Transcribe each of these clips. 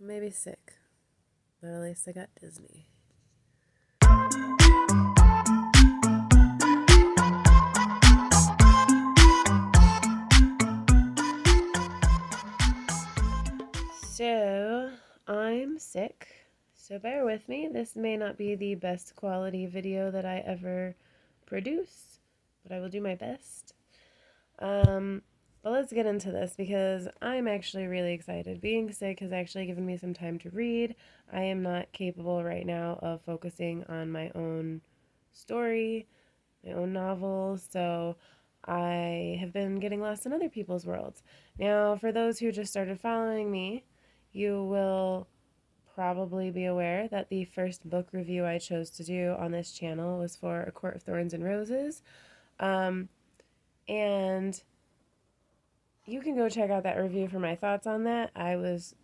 Maybe sick, but at least I got Disney. So, I'm sick, so bear with me. This may not be the best quality video that I ever produce, but I will do my best. But let's get into this because I'm actually really excited. Being sick has actually given me some time to read. I am not capable right now of focusing on my own story, my own novel, so I have been getting lost in other people's worlds. Now, for those who just started following me, you will probably be aware that the first book review I chose to do on this channel was for A Court of Thorns and Roses. And you can go check out that review for my thoughts on that. I was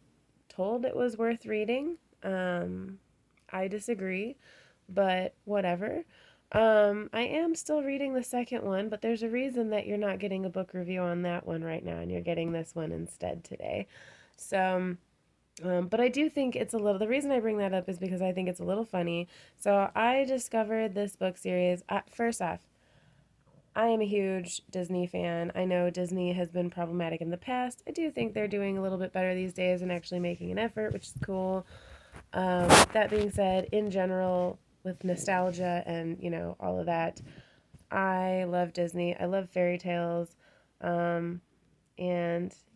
told it was worth reading. I disagree, but whatever. I am still reading the second one, but there's a reason that you're not getting a book review on that one right now, and you're getting this one instead today. So, but I do think it's a little, the reason I bring that up is because I think it's a little funny. So I discovered this book series. First off, I am a huge Disney fan. I know Disney has been problematic in the past. I do think they're doing a little bit better these days and actually making an effort, which is cool. That being said, in general, with nostalgia and, all of that, I love Disney. I love fairy tales. And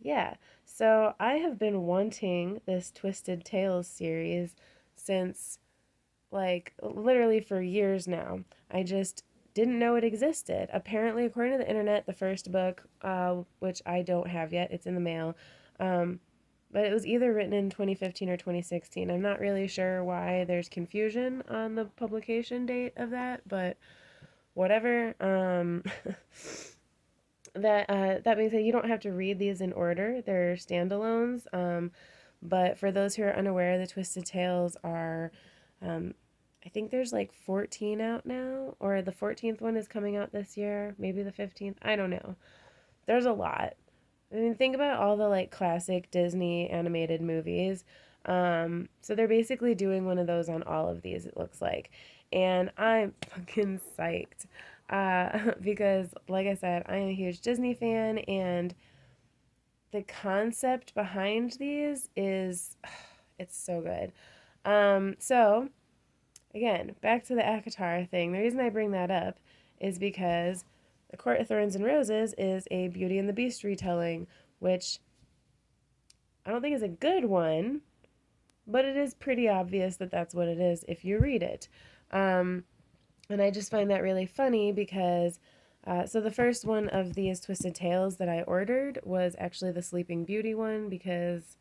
yeah, so I have been wanting this Twisted Tales series since like literally for years now. I just didn't know it existed. Apparently, according to the internet, the first book, which I don't have yet, it's in the mail, but it was either written in 2015 or 2016. I'm not really sure why there's confusion on the publication date of that, but whatever. That being said, you don't have to read these in order. They're standalones. But for those who are unaware, the Twisted Tales are, I think there's like 14 out now, or the 14th one is coming out this year, maybe the 15th. I don't know. There's a lot. I mean, think about all the like classic Disney animated movies. So they're basically doing one of those on all of these, it looks like. And I'm fucking psyched. Because, like I said, I am a huge Disney fan, and the concept behind these is, it's so good. So, again, back to the ACOTAR thing. The reason I bring that up is because The Court of Thorns and Roses is a Beauty and the Beast retelling, which I don't think is a good one, but it is pretty obvious that that's what it is if you read it. And I just find that really funny because, so the first one of these Twisted Tales that I ordered was actually the Sleeping Beauty one because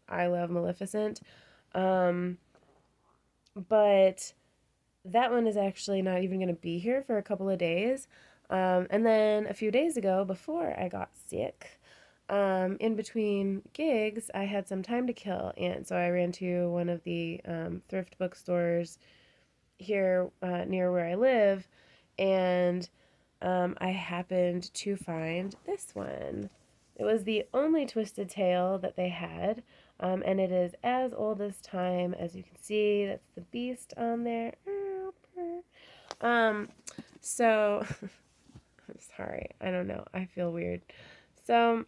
I love Maleficent. But that one is actually not even going to be here for a couple of days. And then a few days ago, before I got sick, in between gigs, I had some time to kill. And so I ran to one of the thrift bookstores here near where I live, and I happened to find this one. It was the only Twisted Tale that they had, and it is as old as time. As you can see, that's the Beast on there. So, I'm sorry, I don't know, I feel weird. So,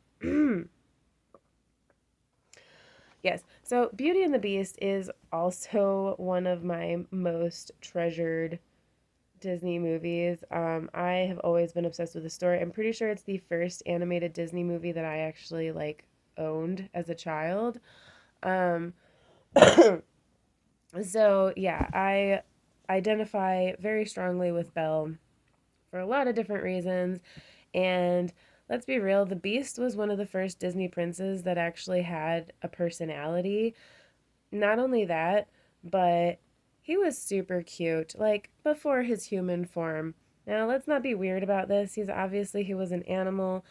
yes, so Beauty and the Beast is also one of my most treasured Disney movies. I have always been obsessed with the story. I'm pretty sure it's the first animated Disney movie that I actually owned as a child. Um, so yeah, I identify very strongly with Belle for a lot of different reasons. And let's be real, the Beast was one of the first Disney princes that actually had a personality. Not only that, but he was super cute, like before his human form. Now, let's not be weird about this. He was an animal.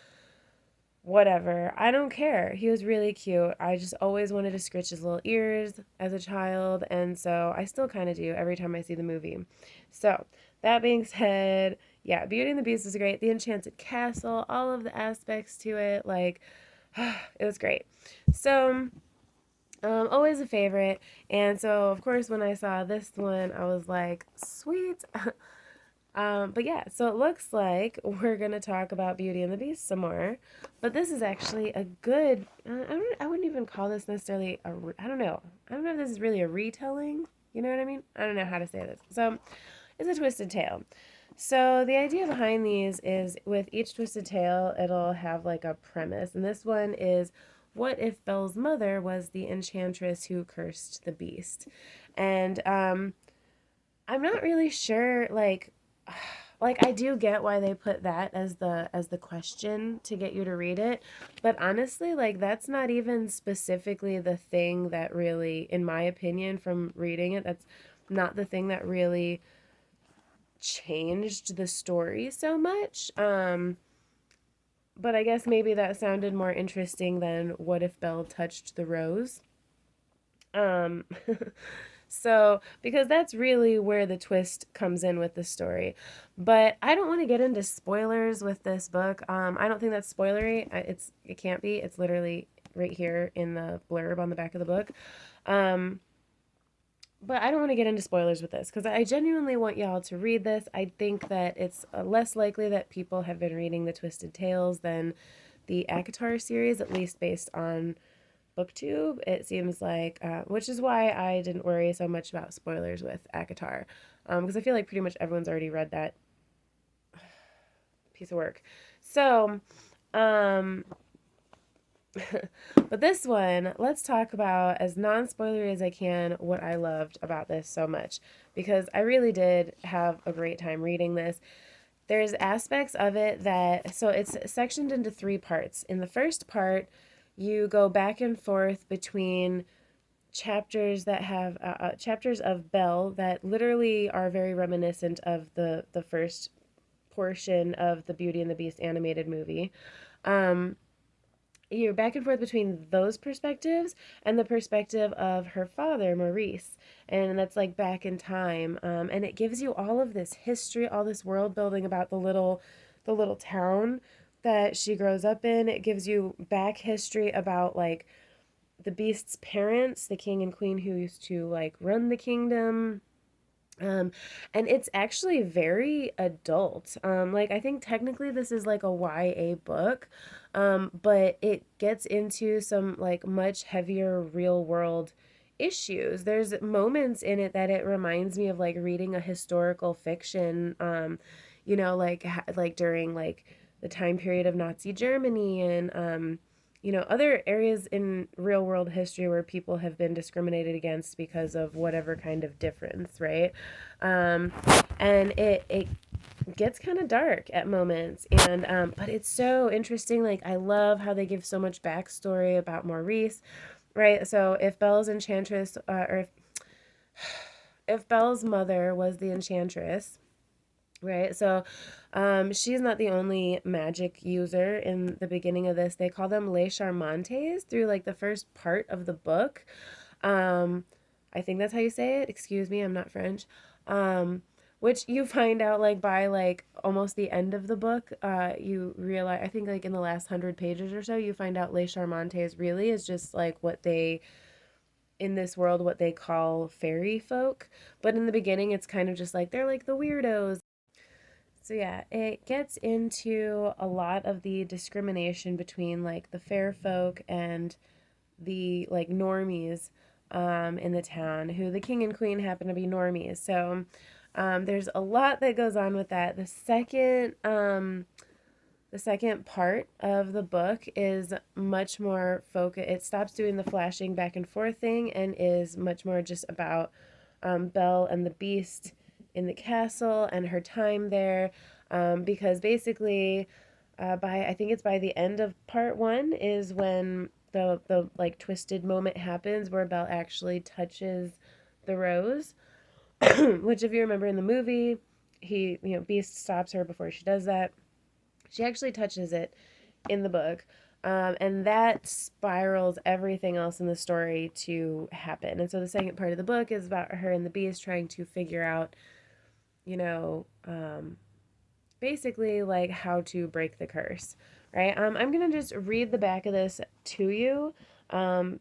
Whatever. I don't care. He was really cute. I just always wanted to scratch his little ears as a child, and so I still kind of do every time I see the movie. So, that being said, yeah, Beauty and the Beast was great. The Enchanted Castle, all of the aspects to it, it was great. So, Always a favorite. And so, of course, when I saw this one, I was like, sweet. But yeah, so it looks like we're gonna talk about Beauty and the Beast some more. But this is actually a good. I wouldn't even call this necessarily a. I don't know. I don't know if this is really a retelling. You know what I mean? I don't know how to say this. So it's a twisted tale. So the idea behind these is with each twisted tale, it'll have like a premise, and this one is, what if Belle's mother was the enchantress who cursed the beast? And I'm not really sure, like I do get why they put that as the question to get you to read it, but honestly, like that's not even specifically the thing that really, in my opinion, from reading it, that's not the thing that really changed the story so much. But I guess maybe that sounded more interesting than what if Belle touched the rose. Um, so, because that's really where the twist comes in with the story. But I don't want to get into spoilers with this book. I don't think that's spoilery. It can't be. It's literally right here in the blurb on the back of the book. Um, but I don't want to get into spoilers with this because I genuinely want y'all to read this. I think that it's less likely that people have been reading the Twisted Tales than the ACOTAR series, at least based on BookTube. It seems like, which is why I didn't worry so much about spoilers with ACOTAR, because I feel like pretty much everyone's already read that piece of work. So, um, but this one, let's talk about, as non spoilery as I can, what I loved about this so much, because I really did have a great time reading this. There's aspects of it that, so it's sectioned into three parts. In the first part, you go back and forth between chapters that have chapters of Belle that literally are very reminiscent of the first portion of the Beauty and the Beast animated movie. Um, you're back and forth between those perspectives and the perspective of her father, Maurice, and that's like back in time. And it gives you all of this history, all this world building about the little town that she grows up in. It gives you back history about like the Beast's parents, the king and queen who used to like run the kingdom. Um, and it's actually very adult. Like I think technically this is like a YA book, but it gets into some like much heavier real world issues. There's moments in it that it reminds me of like reading a historical fiction, like during like the time period of Nazi Germany and other areas in real world history where people have been discriminated against because of whatever kind of difference, right? Um, and it gets kind of dark at moments, and but it's so interesting. Like I love how they give so much backstory about Maurice, right? So if Belle's enchantress, or if Belle's mother was the enchantress, right? So, she's not the only magic user in the beginning of this. They call them Les Charmantes through like the first part of the book. Um, I think that's how you say it. Excuse me, I'm not French. Which you find out like by like almost the end of the book. You realize, I think like in the last 100 pages or so, you find out Les Charmantes really is just like what they in this world what they call fairy folk. But in the beginning, it's kind of just like they're like the weirdos. So yeah, it gets into a lot of the discrimination between like the fair folk and the like normies in the town, who the king and queen happen to be normies. So there's a lot that goes on with that. The second part of the book is much more focus. It stops doing the flashing back and forth thing and is much more just about Belle and the Beast in the castle and her time there. Because basically, by I think it's by the end of part one is when the like twisted moment happens where Belle actually touches the rose, which if you remember in the movie, Beast stops her before she does that. She actually touches it in the book. And that spirals everything else in the story to happen. And so the second part of the book is about her and the Beast trying to figure out, you know, basically like how to break the curse, right? I'm going to just read the back of this to you. Um,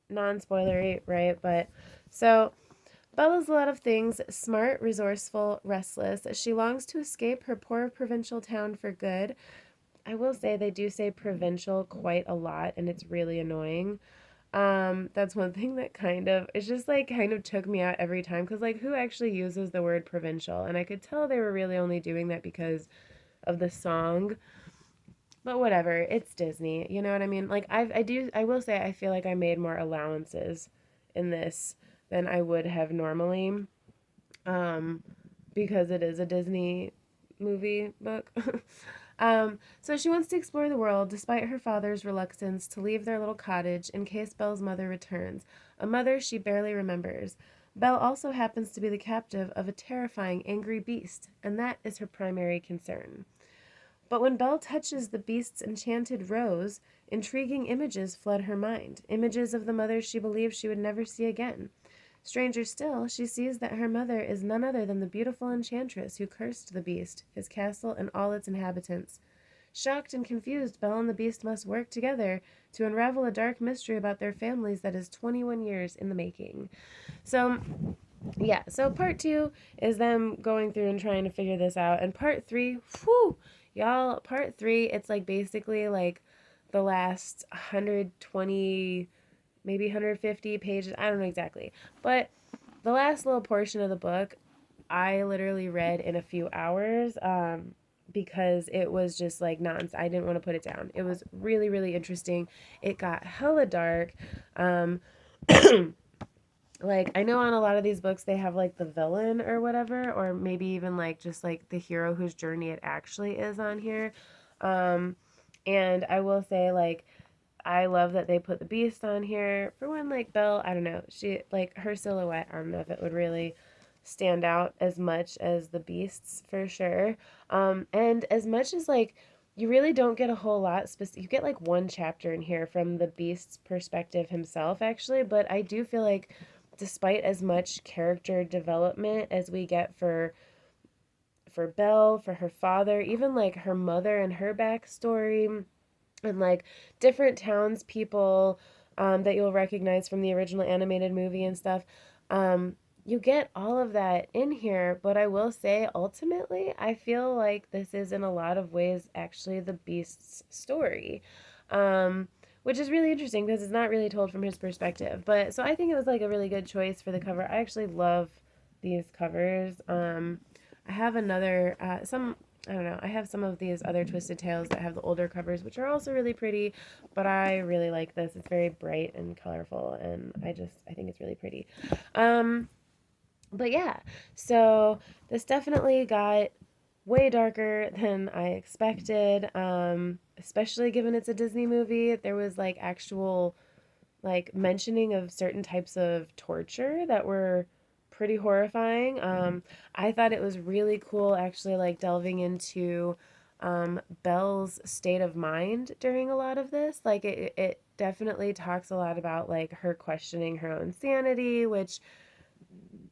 non-spoilery, right? But so Bella's a lot of things: smart, resourceful, restless. She longs to escape her poor provincial town for good. I will say they do say provincial quite a lot, and it's really annoying. That's one thing that kind of, it's just like kind of took me out every time because like who actually uses the word provincial? And I could tell they were really only doing that because of the song. But whatever, it's Disney. You know what I mean? Like I will say I feel like I made more allowances in this than I would have normally. Um, because it is a Disney movie book. So she wants to explore the world despite her father's reluctance to leave their little cottage in case Belle's mother returns, a mother she barely remembers. Belle also happens to be the captive of a terrifying angry beast, and that is her primary concern. But when Belle touches the beast's enchanted rose, intriguing images flood her mind, images of the mother she believed she would never see again. Stranger still, she sees that her mother is none other than the beautiful enchantress who cursed the beast, his castle, and all its inhabitants. Shocked and confused, Belle and the beast must work together to unravel a dark mystery about their families that is 21 years in the making. So, yeah, so part two is them going through and trying to figure this out. And part three, whew, y'all, part three, it's like basically like the last 120, maybe 150 pages. I don't know exactly. But the last little portion of the book, I literally read in a few hours because it was just like nonsense. I didn't want to put it down. It was really, really interesting. It got hella dark. Um, like I know on a lot of these books they have like the villain or whatever, or maybe even like just like the hero whose journey it actually is on here. Um, and I will say like I love that they put the beast on here. For one, like Belle, I don't know, she like her silhouette. I don't know if it would really stand out as much as the beasts for sure. And as much as like you really don't get a whole lot. You get like one chapter in here from the beast's perspective himself, actually. But I do feel like, despite as much character development as we get for Belle, for her father, even like her mother and her backstory and like different townspeople that you'll recognize from the original animated movie and stuff. Um, you get all of that in here, but I will say ultimately, I feel like this is in a lot of ways actually the Beast's story. Which is really interesting because it's not really told from his perspective. But so I think it was like a really good choice for the cover. I actually love these covers. I have another, I don't know. I have some of these other Twisted Tales that have the older covers, which are also really pretty, but I really like this. It's very bright and colorful, and I think it's really pretty. Um, but yeah, so this definitely got way darker than I expected, especially given it's a Disney movie. There was like actual like mentioning of certain types of torture that were pretty horrifying. I thought it was really cool actually like delving into Belle's state of mind during a lot of this. Like it definitely talks a lot about like her questioning her own sanity, which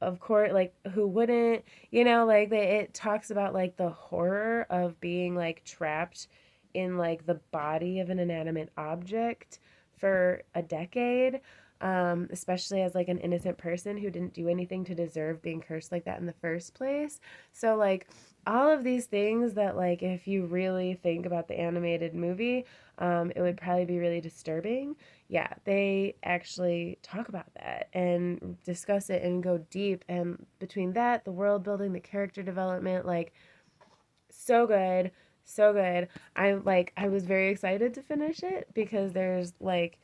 of course like who wouldn't, like it talks about like the horror of being like trapped in like the body of an inanimate object for a decade, especially as like an innocent person who didn't do anything to deserve being cursed like that in the first place. So like all of these things that like if you really think about the animated movie, it would probably be really disturbing. Yeah, they actually talk about that and discuss it and go deep. And between that, the world building, the character development, like so good, so good. I was very excited to finish it because there's like,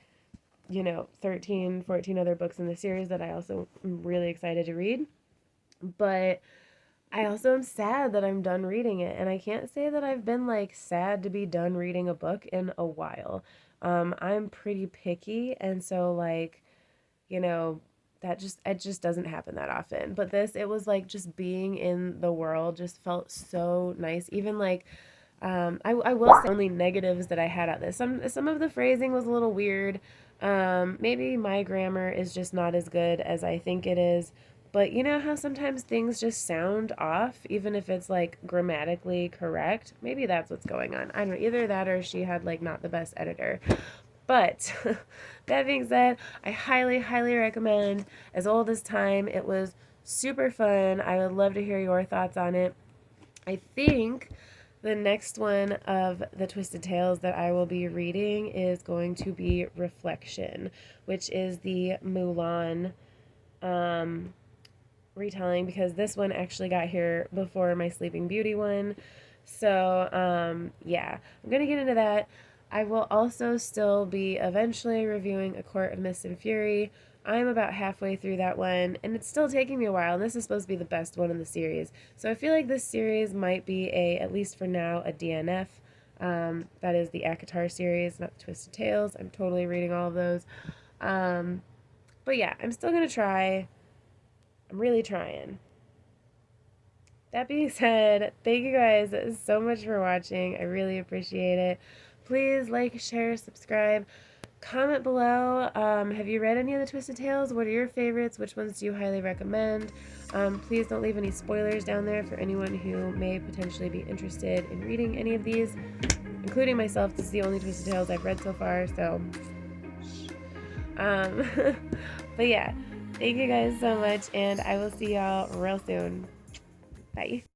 13, 14 other books in the series that I also am really excited to read. But I also am sad that I'm done reading it. And I can't say that I've been like sad to be done reading a book in a while. I'm pretty picky. And so, like, you know, it just doesn't happen that often. But this, it was like just being in the world just felt so nice. Even like, I will say only negatives that I had at this. Some of the phrasing was a little weird. Maybe my grammar is just not as good as I think it is. But you know how sometimes things just sound off, even if it's like grammatically correct? Maybe that's what's going on. I don't know. Either that or she had like not the best editor. But that being said, I highly, highly recommend As Old as Time. It was super fun. I would love to hear your thoughts on it. I think the next one of the Twisted Tales that I will be reading is going to be Reflection, which is the Mulan um, retelling, because this one actually got here before my Sleeping Beauty one. So, yeah, I'm going to get into that. I will also still be eventually reviewing A Court of Mist and Fury. I'm about halfway through that one, and it's still taking me a while, and this is supposed to be the best one in the series. So I feel like this series might be at least for now, a DNF. That is the ACOTAR series, not the Twisted Tales. I'm totally reading all of those. Um, but yeah, I'm still going to try. I'm really trying. That being said, thank you guys so much for watching. I really appreciate it. Please like, share, subscribe, comment below. Have you read any of the Twisted Tales? What are your favorites? Which ones do you highly recommend? Please don't leave any spoilers down there for anyone who may potentially be interested in reading any of these, including myself. This is the only Twisted Tales I've read so far, so. Um, but yeah, thank you guys so much, and I will see y'all real soon. Bye.